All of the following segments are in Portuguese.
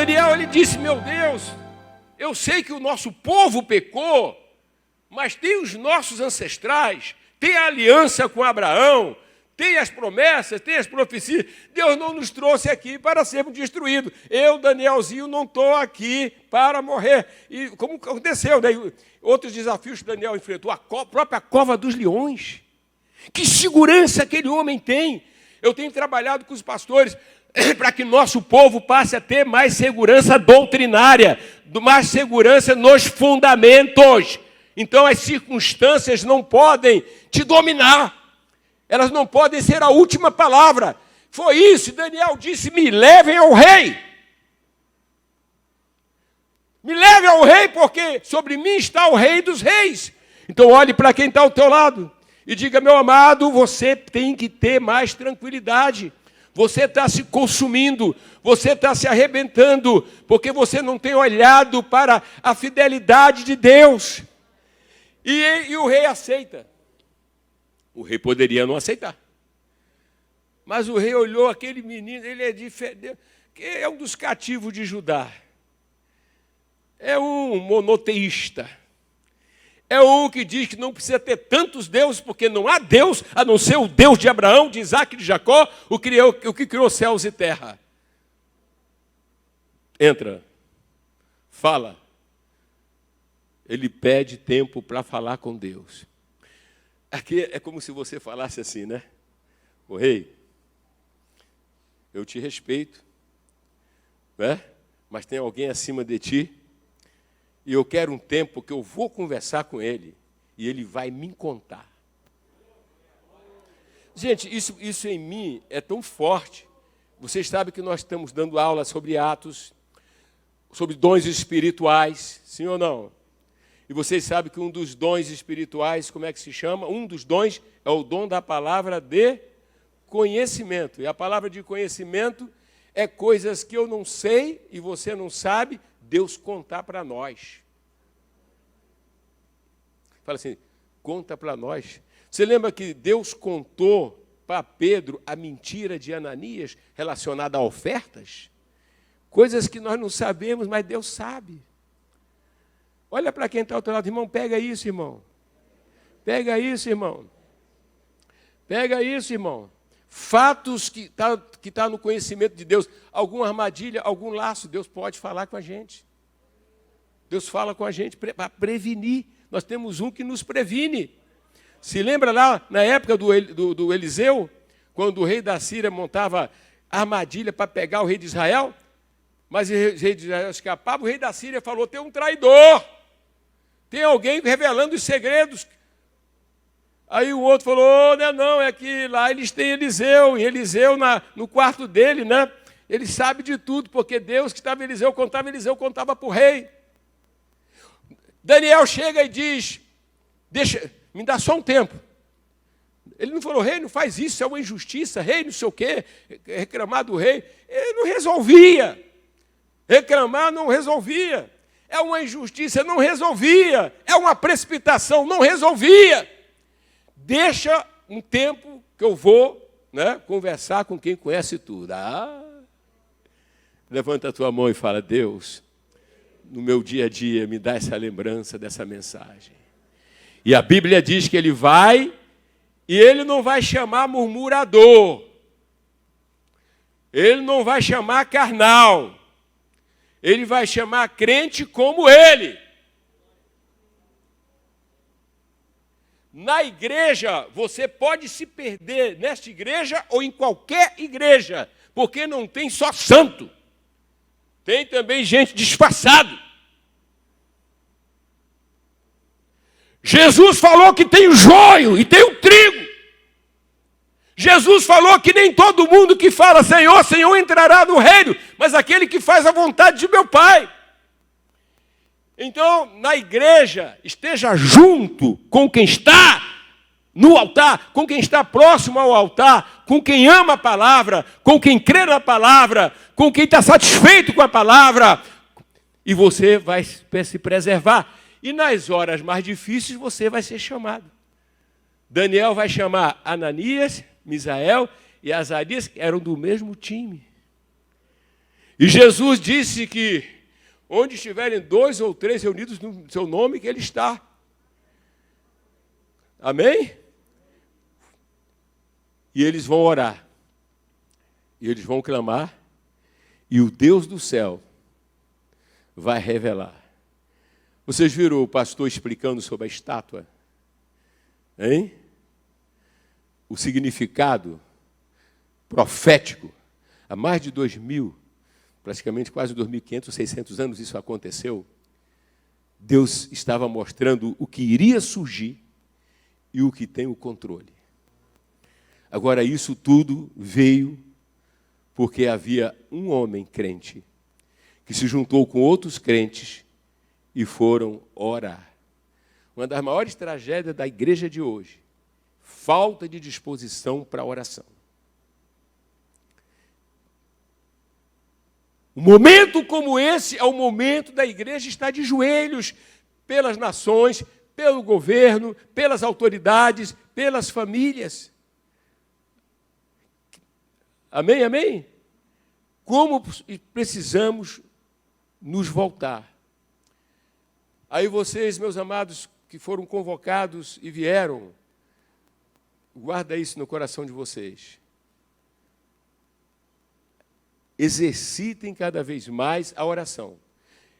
Daniel, ele disse, meu Deus, eu sei que o nosso povo pecou, mas tem os nossos ancestrais, tem a aliança com Abraão, tem as promessas, tem as profecias. Deus não nos trouxe aqui para sermos destruídos. Eu, Danielzinho, não estou aqui para morrer. E como aconteceu, né? Outros desafios que Daniel enfrentou, a própria cova dos leões. Que segurança aquele homem tem. Eu tenho trabalhado com os pastores para que nosso povo passe a ter mais segurança doutrinária, mais segurança nos fundamentos. Então as circunstâncias não podem te dominar. Elas não podem ser a última palavra. Foi isso, Daniel disse, me levem ao rei. Me levem ao rei, porque sobre mim está o rei dos reis. Então olhe para quem está ao teu lado e diga, meu amado, você tem que ter mais tranquilidade. Você está se consumindo, você está se arrebentando, porque você não tem olhado para a fidelidade de Deus. E o rei aceita. O rei poderia não aceitar. Mas o rei olhou aquele menino, ele é diferente, que é um dos cativos de Judá. É um monoteísta. É um que diz que não precisa ter tantos deuses, porque não há Deus, a não ser o Deus de Abraão, de Isaac e de Jacó, o que criou céus e terra. Entra, fala. Ele pede tempo para falar com Deus. Aqui é como se você falasse assim, né? O rei, eu te respeito, né? Mas tem alguém acima de ti, e eu quero um tempo que eu vou conversar com ele, e ele vai me contar. Gente, isso em mim é tão forte. Vocês sabem que nós estamos dando aula sobre Atos, sobre dons espirituais, sim ou não? E vocês sabem que um dos dons espirituais, como é que se chama? Um dos dons é o dom da palavra de conhecimento. E a palavra de conhecimento é coisas que eu não sei e você não sabe, Deus contar para nós. Fala assim, conta para nós. Você lembra que Deus contou para Pedro a mentira de Ananias relacionada a ofertas? Coisas que nós não sabemos, mas Deus sabe. Olha para quem está ao teu lado, irmão, pega isso, irmão. Pega isso, irmão. Pega isso, irmão. Fatos que tá no conhecimento de Deus. Alguma armadilha, algum laço, Deus pode falar com a gente. Deus fala com a gente para prevenir. Nós temos um que nos previne. Se lembra lá, na época do Eliseu, quando o rei da Síria montava armadilha para pegar o rei de Israel, mas o rei de Israel escapava, o rei da Síria falou, tem um traidor. Tem alguém revelando os segredos. Aí o outro falou, não, é que lá eles têm Eliseu, e Eliseu no quarto dele, né? Ele sabe de tudo, porque Deus que estava em Eliseu contava para o rei. Daniel chega e diz, me dá só um tempo. Ele não falou, rei, não faz isso, é uma injustiça, rei, não sei o quê, reclamar do rei. Ele não resolvia. Reclamar não resolvia. É uma injustiça, não resolvia. É uma precipitação, não resolvia. Deixa um tempo que eu vou, né, conversar com quem conhece tudo. Levanta a tua mão e fala, Deus, no meu dia a dia, me dá essa lembrança dessa mensagem. E a Bíblia diz que ele vai, e ele não vai chamar murmurador. Ele não vai chamar carnal. Ele vai chamar crente como ele. Na igreja, você pode se perder nesta igreja ou em qualquer igreja, porque não tem só santo. Tem também gente disfarçada. Jesus falou que tem o joio e tem o trigo. Jesus falou que nem todo mundo que fala Senhor, Senhor entrará no reino, mas aquele que faz a vontade de meu Pai. Então, na igreja, esteja junto com quem está no altar, com quem está próximo ao altar, com quem ama a palavra, com quem crê na palavra, com quem está satisfeito com a palavra, e você vai se preservar. E nas horas mais difíceis você vai ser chamado. Daniel vai chamar Ananias, Misael e Azarias, que eram do mesmo time. E Jesus disse que onde estiverem 2 ou 3 reunidos no seu nome, que Ele está. Amém? E eles vão orar. E eles vão clamar. E o Deus do céu vai revelar. Vocês viram o pastor explicando sobre a estátua? Hein? O significado profético. Há mais de 2.000, praticamente quase 2.500, 600 anos isso aconteceu. Deus estava mostrando o que iria surgir e o que tem o controle. Agora, isso tudo veio porque havia um homem crente que se juntou com outros crentes e foram orar. Uma das maiores tragédias da igreja de hoje, falta de disposição para a oração. Um momento como esse é o momento da igreja estar de joelhos pelas nações, pelo governo, pelas autoridades, pelas famílias. Amém, amém? Como precisamos nos voltar. Aí vocês, meus amados, que foram convocados e vieram, guarda isso no coração de vocês. Exercitem cada vez mais a oração.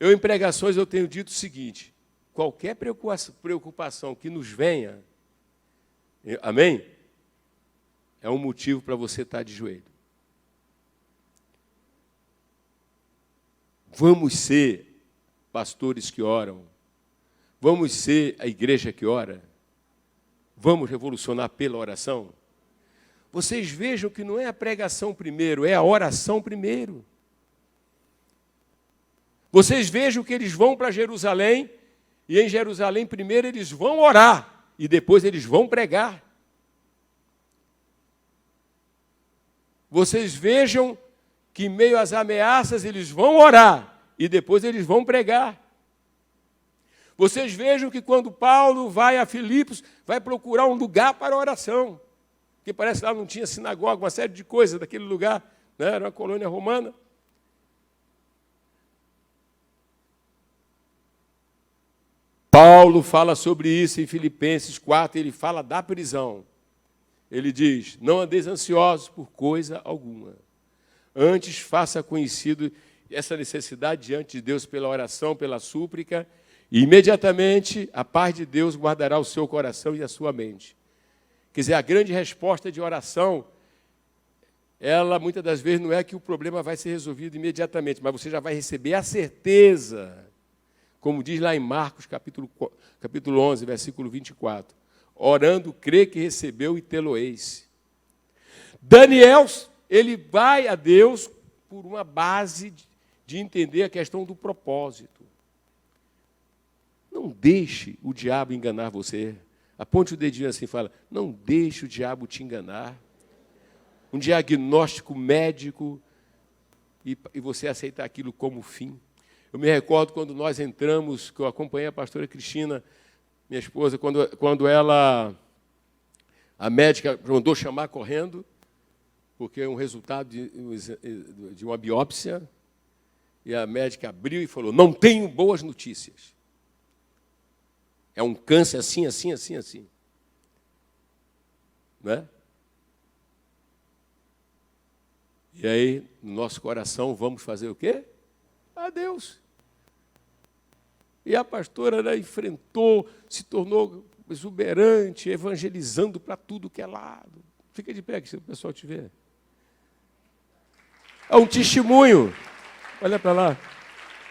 Eu, em pregações, eu tenho dito o seguinte: qualquer preocupação que nos venha, amém? É um motivo para você estar de joelho. Vamos ser pastores que oram. Vamos ser a igreja que ora. Vamos revolucionar pela oração. Vocês vejam que não é a pregação primeiro, é a oração primeiro. Vocês vejam que eles vão para Jerusalém, e em Jerusalém primeiro eles vão orar, e depois eles vão pregar. Vocês vejam que em meio às ameaças eles vão orar, e depois eles vão pregar. Vocês vejam que quando Paulo vai a Filipos, vai procurar um lugar para a oração. Porque parece que lá não tinha sinagoga, uma série de coisas daquele lugar, né? Era uma colônia romana. Paulo fala sobre isso em Filipenses 4, ele fala da prisão. Ele diz: não andeis ansiosos por coisa alguma. Antes faça conhecido essa necessidade diante de Deus pela oração, pela súplica, e imediatamente a paz de Deus guardará o seu coração e a sua mente. Quer dizer, a grande resposta de oração, ela muitas das vezes não é que o problema vai ser resolvido imediatamente, mas você já vai receber a certeza, como diz lá em Marcos, capítulo 11, versículo 24. Orando, crê que recebeu e tê-lo-eis. Daniel, ele vai a Deus por uma base de entender a questão do propósito. Não deixe o diabo enganar você. Aponte o dedinho assim e fala: não deixe o diabo te enganar. Um diagnóstico médico e você aceitar aquilo como fim. Eu me recordo quando nós entramos, que eu acompanhei a pastora Cristina, minha esposa, quando ela, a médica mandou chamar correndo, porque é um resultado de uma biópsia, e a médica abriu e falou: não tenho boas notícias. É um câncer assim, assim, assim, assim. Não é? E aí, no nosso coração, vamos fazer o quê? A Deus. E a pastora, né, enfrentou, se tornou exuberante, evangelizando para tudo que é lado. Fica de pé, que se o pessoal te ver. É um testemunho. Olha para lá.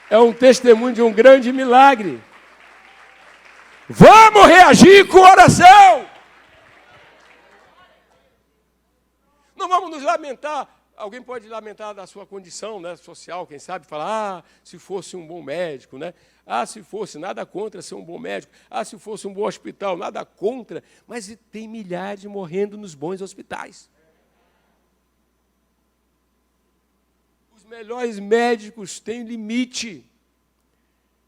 É um testemunho de um grande milagre. Vamos reagir com oração. Não vamos nos lamentar. Alguém pode lamentar da sua condição, né, social, quem sabe, falar: se fosse um bom médico, né? Se fosse, nada contra ser um bom médico. Se fosse um bom hospital, nada contra. Mas tem milhares morrendo nos bons hospitais. Os melhores médicos têm limite.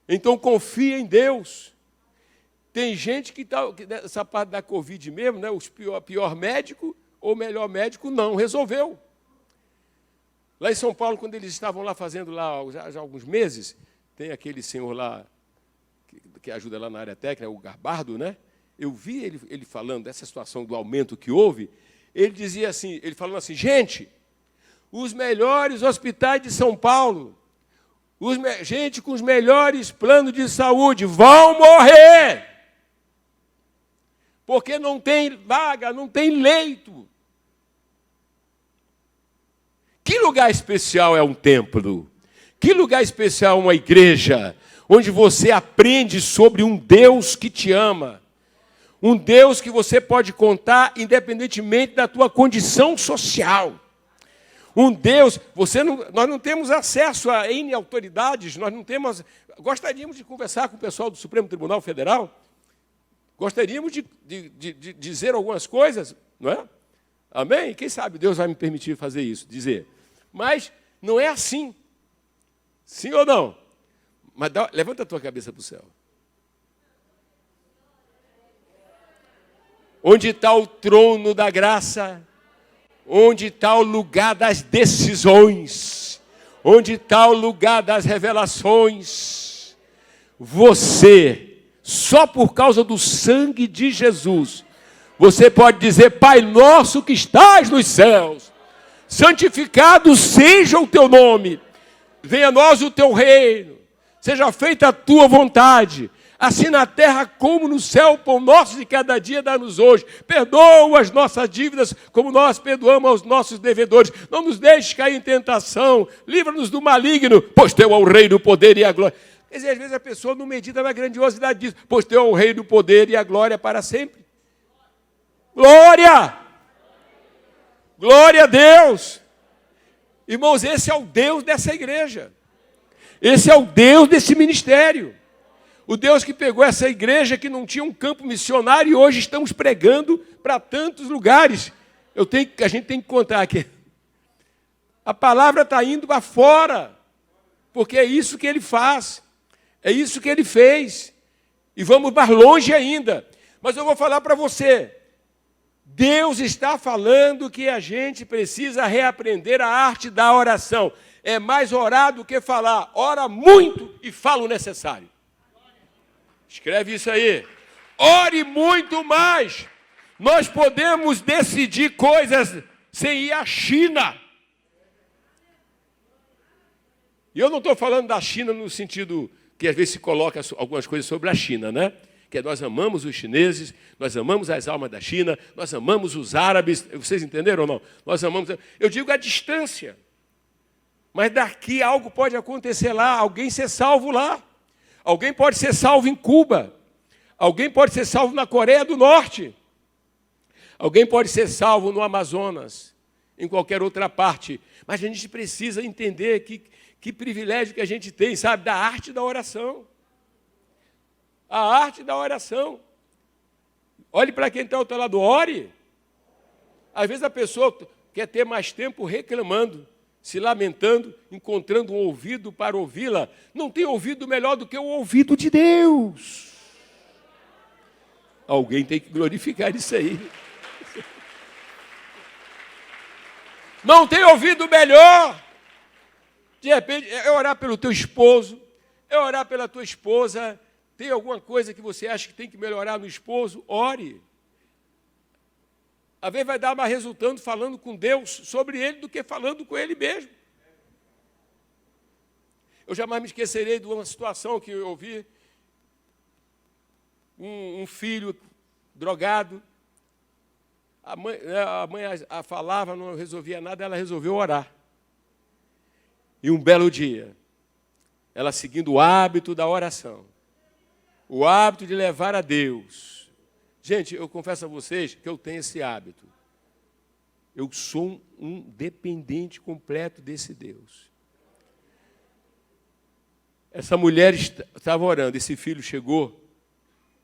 Então confia em Deus. Tem gente que está, essa parte da Covid mesmo, né, pior médico ou melhor médico não resolveu. Lá em São Paulo, quando eles estavam lá fazendo lá já alguns meses, tem aquele senhor lá que ajuda lá na área técnica, o Garbardo, né? Eu vi ele falando dessa situação do aumento que houve. Ele dizia assim, ele falando assim, gente, os melhores hospitais de São Paulo, gente com os melhores planos de saúde vão morrer, porque não tem vaga, não tem leito. Que lugar especial é um templo? Que lugar especial é uma igreja, onde você aprende sobre um Deus que te ama, um Deus que você pode contar independentemente da tua condição social. Um Deus, nós não temos acesso a N autoridades, nós não temos. Gostaríamos de conversar com o pessoal do Supremo Tribunal Federal, gostaríamos de dizer algumas coisas, não é? Amém? Quem sabe Deus vai me permitir fazer isso, dizer. Mas não é assim. Sim ou não? Mas levanta a tua cabeça para o céu. Onde está o trono da graça? Onde está o lugar das decisões? Onde está o lugar das revelações? Você, só por causa do sangue de Jesus, você pode dizer, Pai nosso que estás nos céus, santificado seja o teu nome, venha a nós o teu reino, seja feita a tua vontade, assim na terra como no céu, o pão nosso de cada dia dá-nos hoje. Perdoa as nossas dívidas, como nós perdoamos aos nossos devedores. Não nos deixes cair em tentação, livra-nos do maligno, pois teu é o reino, o poder e a glória. Quer dizer, às vezes a pessoa não medita na grandiosidade disso, pois teu é o reino, o poder e a glória para sempre. Glória! Glória a Deus! Irmãos, esse é o Deus dessa igreja. Esse é o Deus desse ministério. O Deus que pegou essa igreja que não tinha um campo missionário e hoje estamos pregando para tantos lugares. A gente tem que contar aqui. A palavra está indo para fora, porque é isso que ele faz, é isso que ele fez. E vamos mais longe ainda. Mas eu vou falar para você, Deus está falando que a gente precisa reaprender a arte da oração. É mais orar do que falar. Ora muito e fala o necessário. Escreve isso aí. Ore muito mais. Nós podemos decidir coisas sem ir à China. E eu não estou falando da China no sentido que às vezes se coloca algumas coisas sobre a China, né? Que nós amamos os chineses, nós amamos as almas da China, nós amamos os árabes. Vocês entenderam ou não? Nós amamos. Eu digo a distância. Mas daqui algo pode acontecer lá, alguém ser salvo lá. Alguém pode ser salvo em Cuba. Alguém pode ser salvo na Coreia do Norte. Alguém pode ser salvo no Amazonas, em qualquer outra parte. Mas a gente precisa entender que privilégio que a gente tem, sabe, da arte da oração. A arte da oração. Olhe para quem está ao teu lado, ore. Às vezes a pessoa quer ter mais tempo reclamando, se lamentando, encontrando um ouvido para ouvi-la. Não tem ouvido melhor do que o ouvido de Deus. Alguém tem que glorificar isso aí. Não tem ouvido melhor. De repente, é orar pelo teu esposo, é orar pela tua esposa. Tem alguma coisa que você acha que tem que melhorar no esposo? Ore. Às vezes vai dar mais resultado falando com Deus sobre ele do que falando com ele mesmo. Eu jamais me esquecerei de uma situação que eu ouvi. Um filho drogado. A mãe falava, não resolvia nada, ela resolveu orar. E um belo dia, ela seguindo o hábito da oração, o hábito de levar a Deus. Gente, eu confesso a vocês que eu tenho esse hábito. Eu sou um dependente completo desse Deus. Essa mulher estava orando, esse filho chegou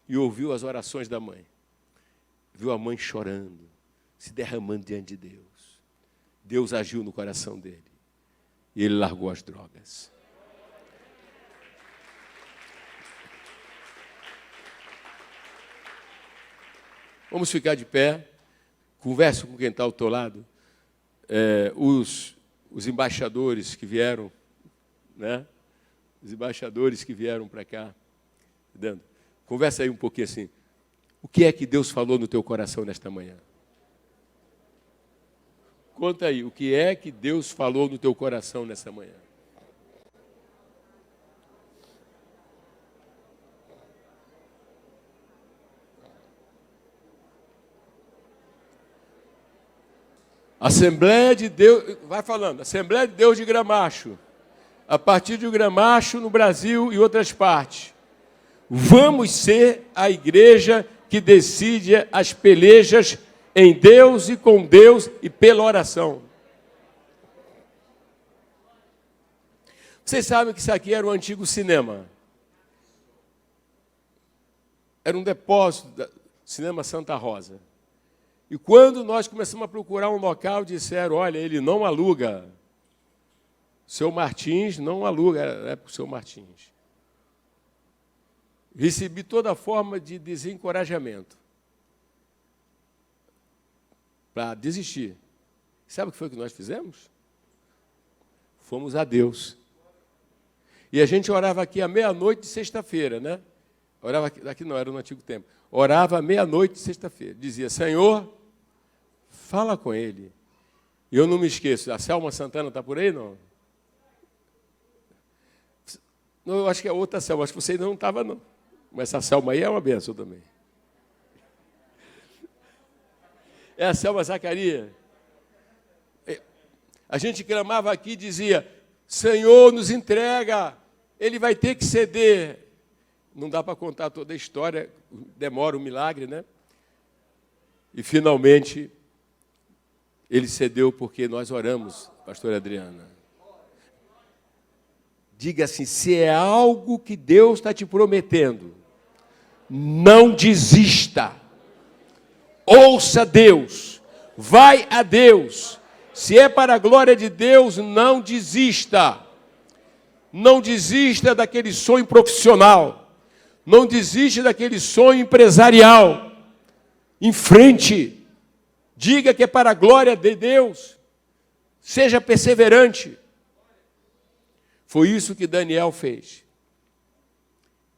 e ouviu as orações da mãe. Viu a mãe chorando, se derramando diante de Deus. Deus agiu no coração dele. E ele largou as drogas. Vamos ficar de pé. Converse com quem está ao teu lado. Os os embaixadores que vieram, né? Os embaixadores que vieram para cá. Dando. Conversa aí um pouquinho assim. O que é que Deus falou no teu coração nesta manhã? Conta aí, o que é que Deus falou no teu coração nessa manhã? Assembleia de Deus, vai falando, Assembleia de Deus de Gramacho, a partir de Gramacho no Brasil e outras partes. Vamos ser a igreja que decide as pelejas em Deus e com Deus e pela oração. Vocês sabem que isso aqui era um antigo cinema. Era um depósito do Cinema Santa Rosa. E quando nós começamos a procurar um local, disseram, olha, ele não aluga. O seu Martins não aluga, é para o seu Martins. Recebi toda forma de desencorajamento para desistir. Sabe o que foi que nós fizemos? Fomos a Deus. E a gente orava aqui à meia-noite de sexta-feira, né? Orava aqui não, era no antigo tempo. Orava à meia-noite de sexta-feira. Dizia, Senhor, fala com ele. E eu não me esqueço, a Selma Santana está por aí, não? Não, eu acho que é outra Selma, acho que você ainda não estava, não. Mas essa Selma aí é uma benção também. É a Selma Zacarias. A gente clamava aqui e dizia, Senhor, nos entrega, ele vai ter que ceder. Não dá para contar toda a história, demora um milagre, né? E, finalmente, ele cedeu porque nós oramos, pastora Adriana. Diga assim, se é algo que Deus está te prometendo, não desista. Ouça Deus, vai a Deus. Se é para a glória de Deus, não desista. Não desista daquele sonho profissional. Não desista daquele sonho empresarial. Em frente. Diga que é para a glória de Deus. Seja perseverante. Foi isso que Daniel fez.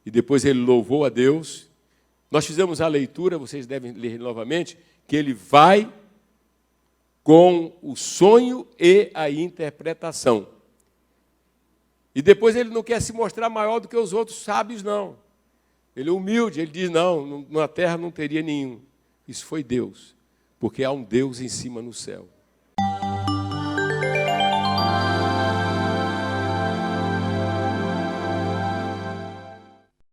E depois ele louvou a Deus. Nós fizemos a leitura, vocês devem ler novamente, que ele vai com o sonho e a interpretação. E depois ele não quer se mostrar maior do que os outros sábios, não. Ele é humilde, ele diz, não, na terra não teria nenhum. Isso foi Deus, porque há um Deus em cima no céu.